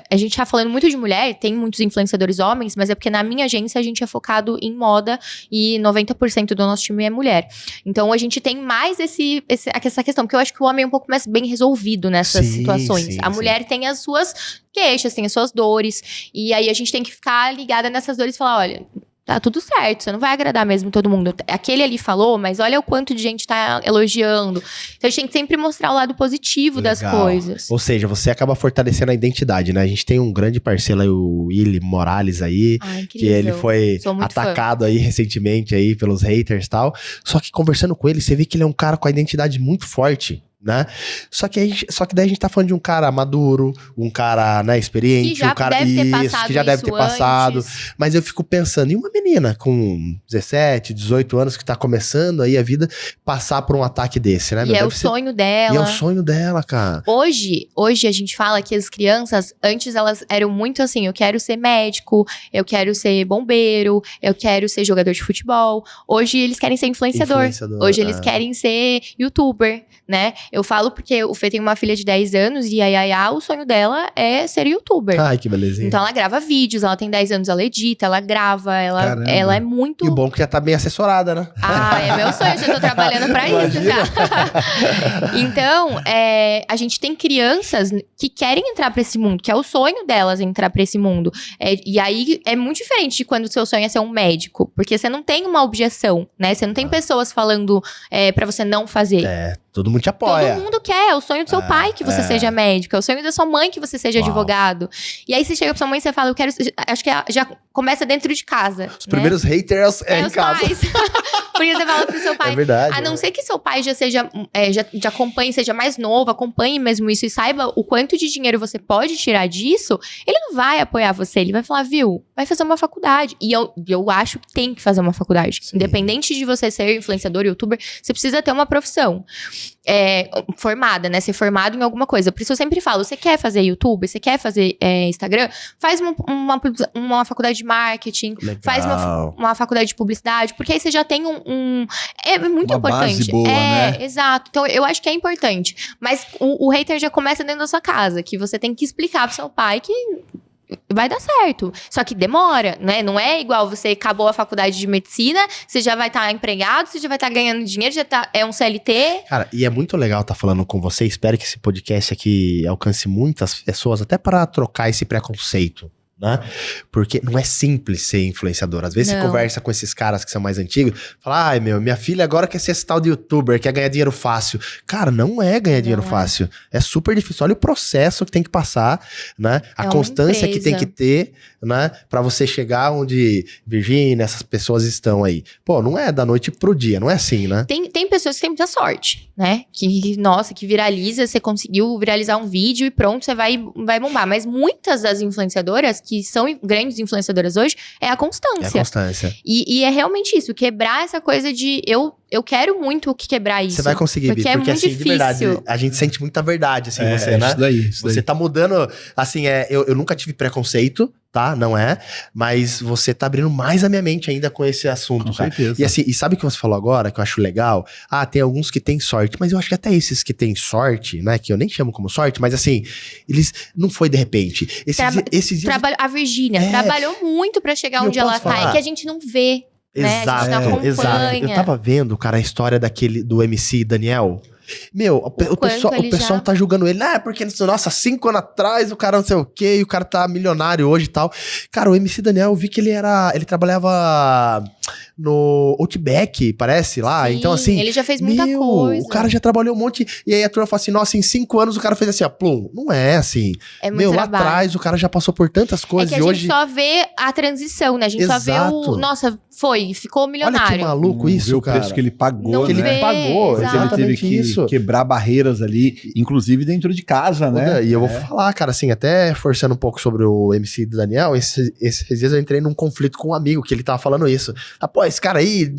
a gente tá falando muito de mulher, tem muitos influenciadores homens, mas é porque na minha agência a gente é focado em moda e 90% do nosso time é mulher. Então, a gente tem mais essa questão, porque eu acho que o homem é um pouco mais bem resolvido nessas situações. A mulher tem as suas queixas, tem as suas dores, e aí a gente tem que ficar ligada nessas dores e falar, olha... Tá tudo certo, você não vai agradar mesmo todo mundo. Aquele ali falou, mas olha o quanto de gente tá elogiando. Então a gente tem que sempre mostrar o lado positivo das coisas. Ou seja, você acaba fortalecendo a identidade, né? A gente tem um grande parceiro aí, o Willy Morales aí, que ele foi atacado aí recentemente aí pelos haters e tal. Só que conversando com ele, você vê que ele é um cara com a identidade muito forte. Né? Só que daí a gente tá falando de um cara maduro, um cara, né, experiente, que já um cara que já deve ter passado. Mas eu fico pensando em uma menina com 17, 18 anos que tá começando aí a vida, passar por um ataque desse, né? E é o sonho dela. E é o sonho dela, cara. Hoje a gente fala que as crianças, antes elas eram muito assim, eu quero ser médico, eu quero ser bombeiro, eu quero ser jogador de futebol. Hoje eles querem ser influenciador. Hoje eles querem ser youtuber, né? Eu falo porque o Fê tem uma filha de 10 anos e a Yaya, o sonho dela é ser youtuber. Ai, que belezinha. Então ela grava vídeos, ela tem 10 anos, ela edita, ela grava, ela é muito... E o bom que já tá bem assessorada, né? Ah, é meu sonho, eu já tô trabalhando pra isso já. Então, a gente tem crianças que querem entrar pra esse mundo, que é o sonho delas entrar pra esse mundo. E aí é muito diferente de quando o seu sonho é ser um médico, porque você não tem uma objeção, né? Você não tem pessoas falando pra você não fazer. Todo mundo te apoia. Todo mundo quer, é o sonho do seu pai que você seja médico, é o sonho da sua mãe que você seja advogado. E aí você chega pra sua mãe e você fala, eu quero... Acho que já começa dentro de casa. Os primeiros haters em os casa. Pais. Porque você fala pro seu pai. É verdade. A não ser que seu pai já seja, já acompanhe, seja mais novo, acompanhe mesmo isso e saiba o quanto de dinheiro você pode tirar disso, ele não vai apoiar você, ele vai falar, viu, vai fazer uma faculdade. E eu acho que tem que fazer uma faculdade. Sim. Independente de você ser influenciador, youtuber, você precisa ter uma profissão. Formada, né? Ser formado em alguma coisa. Por isso eu sempre falo, você quer fazer YouTube, você quer fazer Instagram, faz uma faculdade de marketing, faz uma faculdade de publicidade, porque aí você já tem é muito uma importante. Base boa, né? Exato. Então eu acho que é importante. Mas o hater já começa dentro da sua casa, que você tem que explicar pro seu pai que vai dar certo. Só que demora, né? Não é igual você acabou a faculdade de medicina, você já vai estar empregado, você já vai estar ganhando dinheiro, é um CLT. Cara, e é muito legal estar falando com você. Espero que esse podcast aqui alcance muitas pessoas, até para trocar esse preconceito, né? Porque não é simples ser influenciador. Às vezes você conversa com esses caras que são mais antigos, fala, ai meu, minha filha agora quer ser esse tal de youtuber, quer ganhar dinheiro fácil. Cara, não é ganhar dinheiro fácil. É super difícil. Olha o processo que tem que passar, né? A constância que tem que ter, né? Pra você chegar onde Virgínia, essas pessoas estão aí. Pô, não é da noite pro dia, não é assim, né? Tem pessoas que têm muita sorte, né? Que viraliza, você conseguiu viralizar um vídeo e pronto, você vai bombar. Mas muitas das influenciadoras que são grandes influenciadoras hoje, é a constância. É a constância. E é realmente isso, quebrar essa coisa de eu quero muito quebrar isso. Você vai conseguir, porque Bi, porque muito assim, difícil. de verdade, a gente sente muita verdade, assim, você, né? Isso daí. Você tá mudando, assim, eu nunca tive preconceito, tá? Não é? Mas você tá abrindo mais a minha mente ainda com esse assunto, Com cara. certeza. E assim, e sabe o que você falou agora, que eu acho legal? Tem alguns que têm sorte, mas eu acho que até esses que têm sorte, né? Que eu nem chamo como sorte, mas assim, eles não foi de repente. Esses dias... A Virgínia trabalhou muito pra chegar onde ela tá, e que a gente não vê. Exato, né? A gente não exato. Eu tava vendo, cara, a história do MC Daniel. Meu, o pessoal tá julgando ele. Porque, nossa, 5 anos atrás o cara não sei o quê, e o cara tá milionário hoje e tal. Cara, o MC Daniel, eu vi que ele trabalhava no Outback, parece, lá. Sim, então, assim... ele já fez muita coisa. O cara já trabalhou um monte. E aí a turma fala assim, nossa, em 5 anos o cara fez assim, ó, plum. Não é assim. É muito trabalho. Lá atrás o cara já passou por tantas coisas. É que a gente só vê a transição, né? A gente só vê nossa, ficou milionário. Olha que maluco isso, o cara. preço que ele pagou, não né? Que ele pagou, ele teve que quebrar barreiras ali, inclusive dentro de casa, né? E eu vou falar, cara, assim, até forçando um pouco sobre o MC do Daniel, esses dias eu entrei num conflito com um amigo, que ele tava falando isso. Pô, esse cara aí,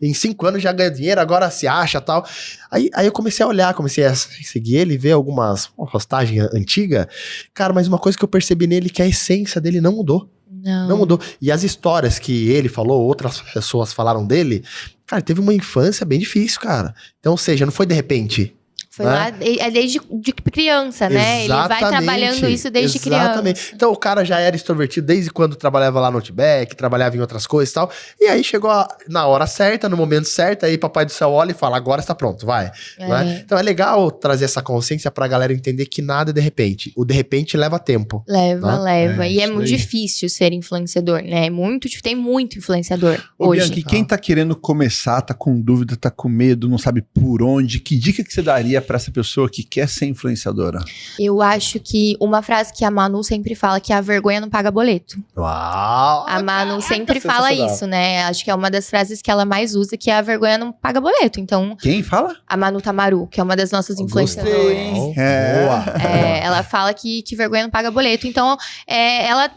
em 5 anos já ganha dinheiro, agora se acha e tal. Aí eu comecei a olhar, comecei a seguir ele, ver algumas postagens antigas. Cara, mas uma coisa que eu percebi nele é que a essência dele não mudou. Não mudou. E as histórias que ele falou, outras pessoas falaram dele, cara, ele teve uma infância bem difícil, cara. Então, ou seja, não foi de repente. Foi lá, desde criança, né? Exatamente, ele vai trabalhando isso desde criança. Então o cara já era extrovertido desde quando trabalhava lá no Outback, trabalhava em outras coisas e tal. E aí chegou na hora certa, no momento certo, aí papai do céu olha e fala, agora está pronto, vai. Né? Então é legal trazer essa consciência pra galera entender que nada é de repente. O de repente leva tempo. Leva. E é muito difícil ser influenciador, né? Tem muito influenciador hoje. Bianchi, quem tá querendo começar, tá com dúvida, tá com medo, não sabe por onde, que dica que você daria para essa pessoa que quer ser influenciadora? Eu acho que uma frase que a Manu sempre fala, que a vergonha não paga boleto. Uau! A Manu sempre fala isso, né? Acho que é uma das frases que ela mais usa, que a vergonha não paga boleto. Então, quem fala? A Manu Tamaru, que é uma das nossas influenciadoras. Boa! Ela fala que vergonha não paga boleto. Então,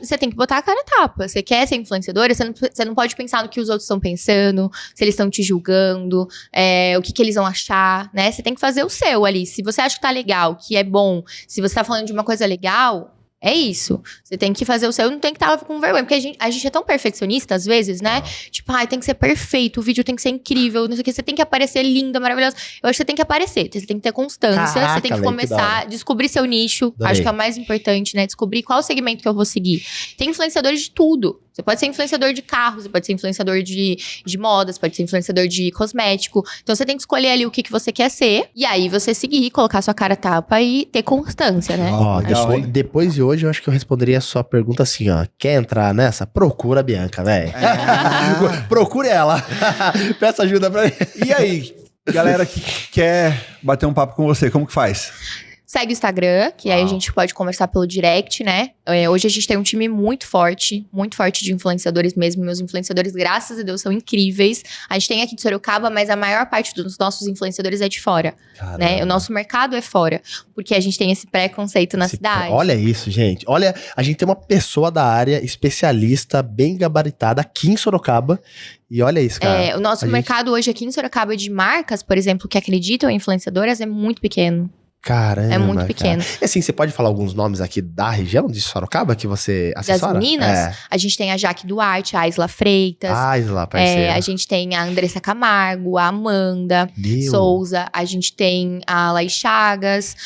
você tem que botar a cara a tapa. Você quer ser influenciadora, você não pode pensar no que os outros estão pensando, se eles estão te julgando, o que eles vão achar, né? Você tem que fazer o seu ali. Se você acha que tá legal, que é bom, se você tá falando de uma coisa legal, é isso. Você tem que fazer o seu, não tem que estar com vergonha. Porque a gente é tão perfeccionista, às vezes, né? Tipo, tem que ser perfeito, o vídeo tem que ser incrível, não sei o que. Você tem que aparecer linda, maravilhosa. Eu acho que você tem que aparecer, você tem que ter constância. Caraca, você tem que começar a descobrir seu nicho. Acho que é o mais importante, né? Descobrir qual segmento que eu vou seguir. Tem influenciadores de tudo. Você pode ser influenciador de carro, você pode ser influenciador de modas, pode ser influenciador de cosmético. Então, você tem que escolher ali o que você quer ser. E aí, você seguir, colocar sua cara a tapa e ter constância, né? Depois de hoje, eu acho que eu responderia a sua pergunta assim, ó. Quer entrar nessa? Procura a Bianca, velho. Procure ela. Peça ajuda pra mim. E aí, galera que quer bater um papo com você, como que faz? Segue o Instagram, que aí a gente pode conversar pelo direct, né? Hoje a gente tem um time muito forte de influenciadores mesmo. Meus influenciadores, graças a Deus, são incríveis. A gente tem aqui de Sorocaba, mas a maior parte dos nossos influenciadores é de fora. Né? O nosso mercado é fora, porque a gente tem esse preconceito na cidade. Olha isso, gente. Olha, a gente tem uma pessoa da área, especialista, bem gabaritada, aqui em Sorocaba. E olha isso, cara. O nosso mercado hoje aqui em Sorocaba de marcas, por exemplo, que acreditam em influenciadoras, é muito pequeno. Caramba, é muito pequeno. E assim, você pode falar alguns nomes aqui da região de Sorocaba que você assessora? Das meninas? A gente tem a Jaque Duarte, a Isla Freitas. A Isla, parceira. A gente tem a Andressa Camargo, a Amanda Souza. A gente tem a Laís Chagas,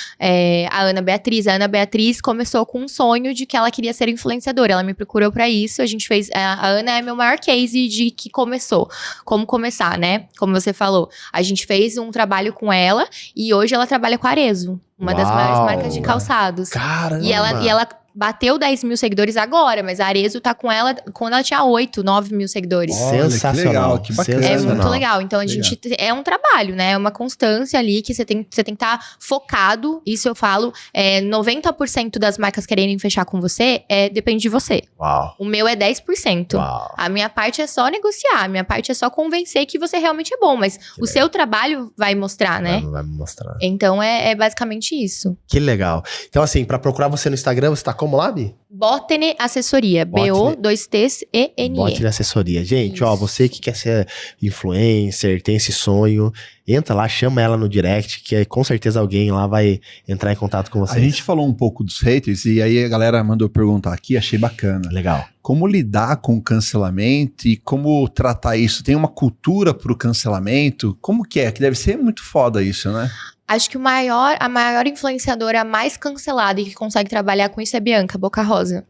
a Ana Beatriz. A Ana Beatriz começou com um sonho de que ela queria ser influenciadora. Ela me procurou pra isso. A gente fez... A Ana é meu maior case de que começou. Como começar, né? Como você falou. A gente fez um trabalho com ela e hoje ela trabalha com a Arezzo. Uma das maiores marcas de calçados. Caramba! E ela bateu 10 mil seguidores agora, mas a Arezzo tá com ela quando ela tinha 8, 9 mil seguidores. Olha, Sensacional. que legal, que bacana. É Sensacional. muito legal. Então, a gente é um trabalho, né? É uma constância ali que você tem que estar focado. Isso eu falo. 90% das marcas quererem fechar com você depende de você. Uau. O meu é 10%. Uau. A minha parte é só negociar. A minha parte é só convencer que você realmente é bom. Mas o seu trabalho vai mostrar, né? Vai me mostrar. Então, é basicamente isso. Que legal. Então, assim, pra procurar você no Instagram, você tá como lá, Bi? Botene Assessoria. Botene. B-O-2-T-E-N-E. Bote na assessoria. Gente, Isso. ó, você que quer ser influencer, tem esse sonho, entra lá, chama ela no direct, que com certeza alguém lá vai entrar em contato com A vocês. gente falou um pouco dos haters e aí a galera mandou perguntar aqui, achei bacana. Legal. Como lidar com o cancelamento e como tratar isso? Tem uma cultura pro cancelamento? Como que é? Que deve ser muito foda isso, né? Acho que a maior influenciadora mais cancelada e que consegue trabalhar com isso é a Bianca Boca Rosa.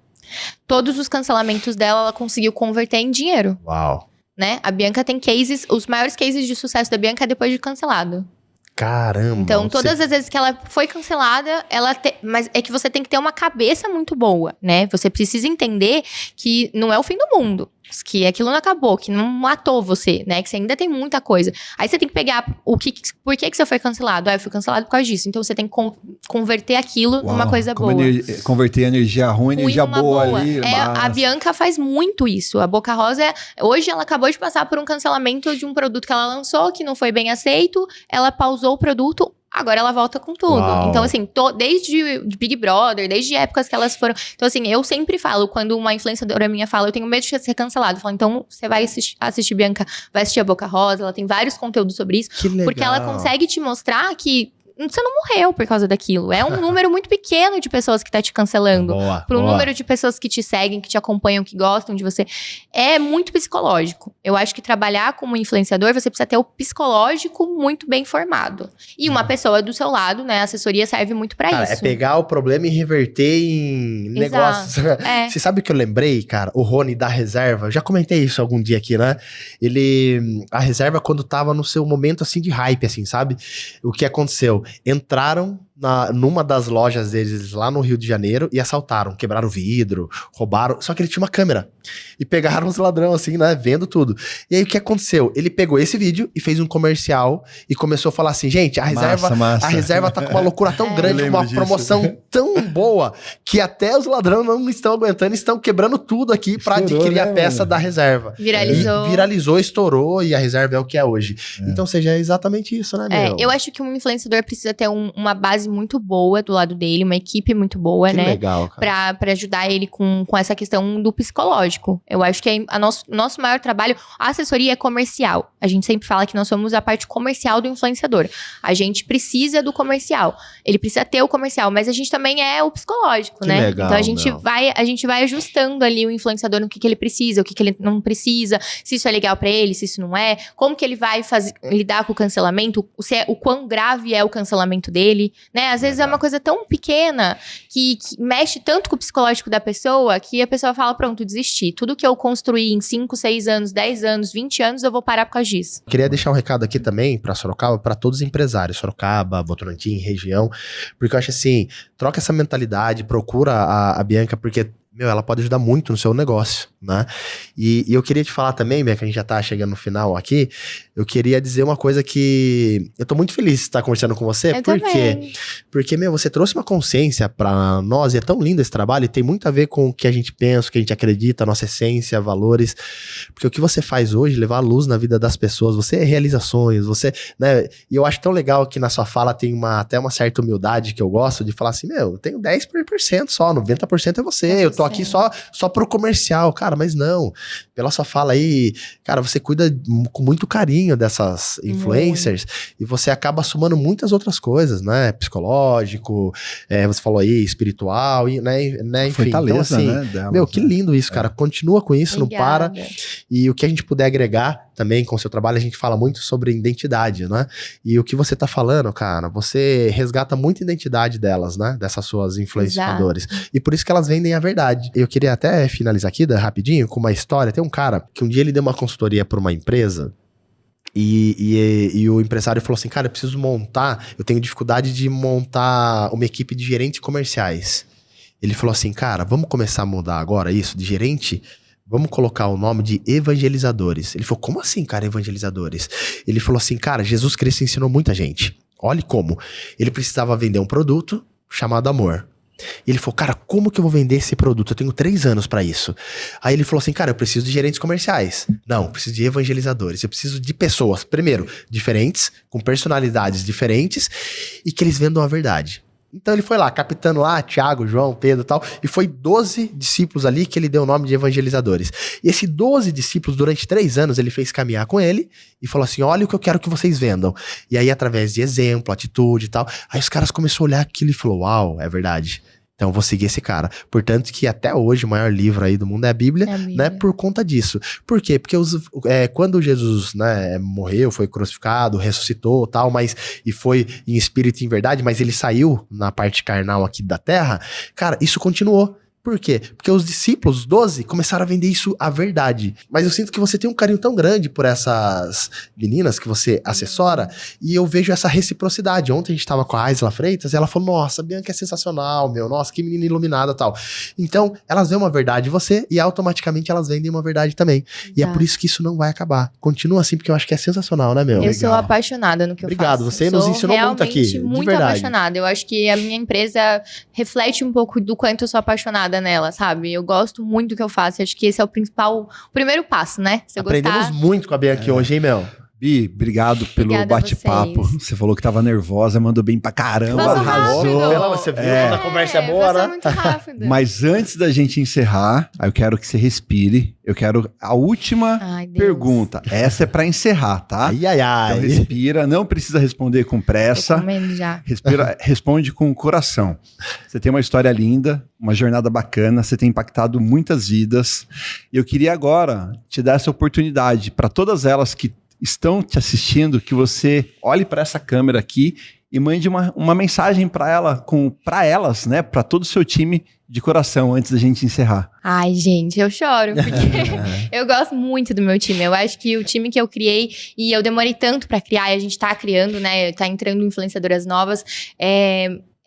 Todos os cancelamentos dela, ela conseguiu converter em dinheiro, Uau. né? A Bianca tem cases, os maiores cases de sucesso da Bianca é depois de cancelado. Caramba. Então, todas as vezes que ela foi cancelada, mas é que você tem que ter uma cabeça muito boa, né? Você precisa entender que não é o fim do mundo. Que aquilo não acabou, que não matou você, né? Que você ainda tem muita coisa. Aí você tem que pegar por que você foi cancelado? Eu fui cancelado por causa disso. Então você tem que converter aquilo numa coisa boa. Converter energia ruim em energia numa boa ali. A Bianca faz muito isso. A Boca Rosa, hoje ela acabou de passar por um cancelamento de um produto que ela lançou, que não foi bem aceito. Ela pausou o produto. Agora ela volta com tudo. Uau. Então, assim, desde Big Brother, desde épocas que elas foram... Então, assim, eu sempre falo, quando uma influenciadora minha fala, eu tenho medo de ser cancelado. Eu falo, então, você vai assistir Bianca, vai assistir a Boca Rosa, ela tem vários conteúdos sobre isso. Que legal. Porque ela consegue te mostrar que você não morreu por causa daquilo. É um número muito pequeno de pessoas que tá te cancelando. Boa, Para um boa. número de pessoas que te seguem, que te acompanham, que gostam de você. É muito psicológico. Eu acho que trabalhar como influenciador, você precisa ter o psicológico muito bem formado. E uma pessoa do seu lado, né? A assessoria serve muito para Cara, isso. é pegar o problema e reverter em negócios. É. Você sabe o que eu lembrei, cara? O Rony da Reserva, eu já comentei isso algum dia aqui, né? A Reserva, quando tava no seu momento, assim, de hype, assim, sabe? O que aconteceu? Entraram numa das lojas deles lá no Rio de Janeiro e assaltaram, quebraram o vidro, roubaram, só que ele tinha uma câmera. E pegaram os ladrões, assim, né, vendo tudo. E aí, o que aconteceu? Ele pegou esse vídeo e fez um comercial e começou a falar assim, gente, a reserva tá com uma loucura tão grande, com uma promoção tão boa, que até os ladrões não estão aguentando, estão quebrando tudo aqui pra adquirir a peça da reserva. Viralizou. E viralizou, estourou, e a reserva é o que é hoje. Então, seja exatamente isso, né, meu? Eu acho que um influenciador precisa ter uma base muito boa do lado dele, uma equipe muito boa, Que né? legal, cara. Pra ajudar ele com essa questão do psicológico. Eu acho que nosso maior trabalho, a assessoria é comercial. A gente sempre fala que nós somos a parte comercial do influenciador. A gente precisa do comercial. Ele precisa ter o comercial, mas a gente também é o psicológico, Que né? legal, então a gente meu. vai ajustando ali o influenciador no que ele precisa, o que ele não precisa, se isso é legal pra ele, se isso não é, como que ele vai lidar com o cancelamento, o quão grave é o cancelamento dele, né? Às vezes é uma coisa tão pequena que mexe tanto com o psicológico da pessoa que a pessoa fala, pronto, desisti. Tudo que eu construí em 5, 6 anos, 10 anos, 20 anos, eu vou parar por causa disso. Queria deixar um recado aqui também pra Sorocaba, pra todos os empresários, Sorocaba, Votorantim, região, porque eu acho assim, troca essa mentalidade, procura a Bianca, porque, meu, ela pode ajudar muito no seu negócio, né? E eu queria te falar também, Bianca, a gente já tá chegando no final aqui, eu queria dizer uma coisa que eu tô muito feliz de estar conversando com você, porque, meu, você trouxe uma consciência pra nós, e é tão lindo esse trabalho, e tem muito a ver com o que a gente pensa, o que a gente acredita, a nossa essência, valores, porque o que você faz hoje, levar a luz na vida das pessoas, você realiza sonhos, você, né, e eu acho tão legal que na sua fala tem até uma certa humildade que eu gosto de falar assim, meu, eu tenho 10% só, 90% é você, eu tô aqui só pro comercial, cara, mas não, pela sua fala aí, cara, você cuida com muito carinho dessas influencers e você acaba somando muitas outras coisas, né, psicológico, você falou aí, espiritual, né, enfim, Fortaleza, então assim, né, delas, meu, que lindo isso, cara, continua com isso, Obrigada. não para, e o que a gente puder agregar também com o seu trabalho, a gente fala muito sobre identidade, né, e o que você tá falando, cara, você resgata muita identidade delas, né, dessas suas influenciadoras, e por isso que elas vendem a verdade. Eu queria até finalizar aqui, rapidinho, com uma história, tem um cara que um dia ele deu uma consultoria para uma empresa, e o empresário falou assim, cara, eu tenho dificuldade de montar uma equipe de gerentes comerciais. Ele falou assim, cara, vamos começar a mudar agora isso de gerente? Vamos colocar o nome de evangelizadores. Ele falou, como assim, cara, evangelizadores? Ele falou assim, cara, Jesus Cristo ensinou muita gente. Olhe como. Ele precisava vender um produto chamado amor. E ele falou, cara, como que eu vou vender esse produto? Eu tenho 3 anos pra isso. Aí ele falou assim, cara, eu preciso de gerentes comerciais. Não, eu preciso de evangelizadores. Eu preciso de pessoas, primeiro, diferentes, com personalidades diferentes e que eles vendam a verdade. Então ele foi lá, captando lá, Tiago, João, Pedro e tal, e foi 12 discípulos ali que ele deu o nome de evangelizadores. E esses 12 discípulos, durante 3 anos, ele fez caminhar com ele e falou assim, olha o que eu quero que vocês vendam. E aí, através de exemplo, atitude e tal, aí os caras começaram a olhar aquilo e falou, uau, é verdade. Então eu vou seguir esse cara. Portanto que até hoje o maior livro aí do mundo é a Bíblia, né? Por conta disso. Por quê? Porque quando Jesus, né, morreu, foi crucificado, ressuscitou tal, e foi em espírito e em verdade, mas ele saiu na parte carnal aqui da terra, cara, isso continuou. Por quê? Porque os discípulos, os 12, começaram a vender isso a verdade. Mas eu sinto que você tem um carinho tão grande por essas meninas que você assessora, e eu vejo essa reciprocidade. Ontem a gente tava com a Aisla Freitas, e ela falou, nossa, a Bianca é sensacional, meu, nossa, que menina iluminada e tal. Então, elas veem uma verdade em você, e automaticamente elas vendem uma verdade também. E é por isso que isso não vai acabar. Continua assim, porque eu acho que é sensacional, né, meu? Eu sou apaixonada no que eu faço. Obrigado, você nos ensinou muito aqui, muito apaixonada. Eu acho que a minha empresa reflete um pouco do quanto eu sou apaixonada nela, sabe? Eu gosto muito do que eu faço. Acho que esse é o primeiro passo, né? Você aprendemos muito com a Bianca hoje, hein, Mel? Bi, obrigado pelo bate-papo. Você falou que tava nervosa, mandou bem pra caramba. Arrasou. Você viu quando a conversa é boa, né? Muito rápido. Mas antes da gente encerrar, eu quero que você respire. Eu quero a última pergunta. Essa é pra encerrar, tá? Ai, ai, ai. Então respira, não precisa responder com pressa. Tô com medo já. Respira, responde com o coração. Você tem uma história linda, uma jornada bacana, você tem impactado muitas vidas. E eu queria agora te dar essa oportunidade para todas elas que estão te assistindo, que você olhe para essa câmera aqui e mande uma mensagem para elas, né? Para todo o seu time de coração, antes da gente encerrar. Ai, gente, eu choro, porque eu gosto muito do meu time. Eu acho que o time que eu criei, e eu demorei tanto para criar, e a gente tá criando, né? Tá entrando influenciadoras novas,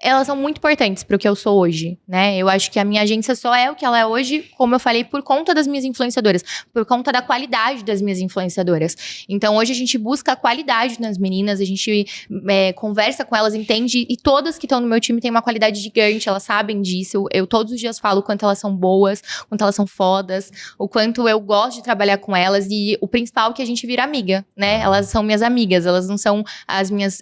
elas são muito importantes para o que eu sou hoje, né? Eu acho que a minha agência só é o que ela é hoje, como eu falei, por conta das minhas influenciadoras, por conta da qualidade das minhas influenciadoras. Então, hoje a gente busca a qualidade nas meninas, a gente conversa com elas, entende, e todas que estão no meu time têm uma qualidade gigante, elas sabem disso. Eu todos os dias falo o quanto elas são boas, o quanto elas são fodas, o quanto eu gosto de trabalhar com elas, e o principal é que a gente vira amiga, né? Elas são minhas amigas, elas não são as minhas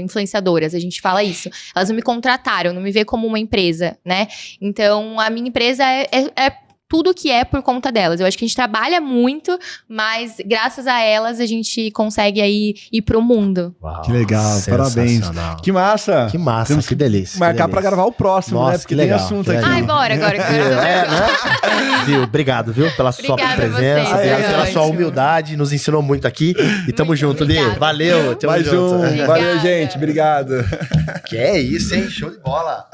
influenciadoras, a gente fala isso. Elas me contrataram, não me vê como uma empresa, né? Então, a minha empresa é tudo que é por conta delas. Eu acho que a gente trabalha muito, mas graças a elas a gente consegue aí ir pro mundo. Uau, que legal, parabéns. Que massa. Que massa, temos que delícia. Marcar pra gravar o próximo, nossa, né? Porque tem assunto aqui. Ai, bora agora. Né? Viu? Obrigado, viu? Pela sua presença, obrigado pela sua humildade, nos ensinou muito aqui. E tamo muito junto, Li. Valeu. Mais um. Valeu, gente. Obrigado. Que é isso, hein? Show de bola.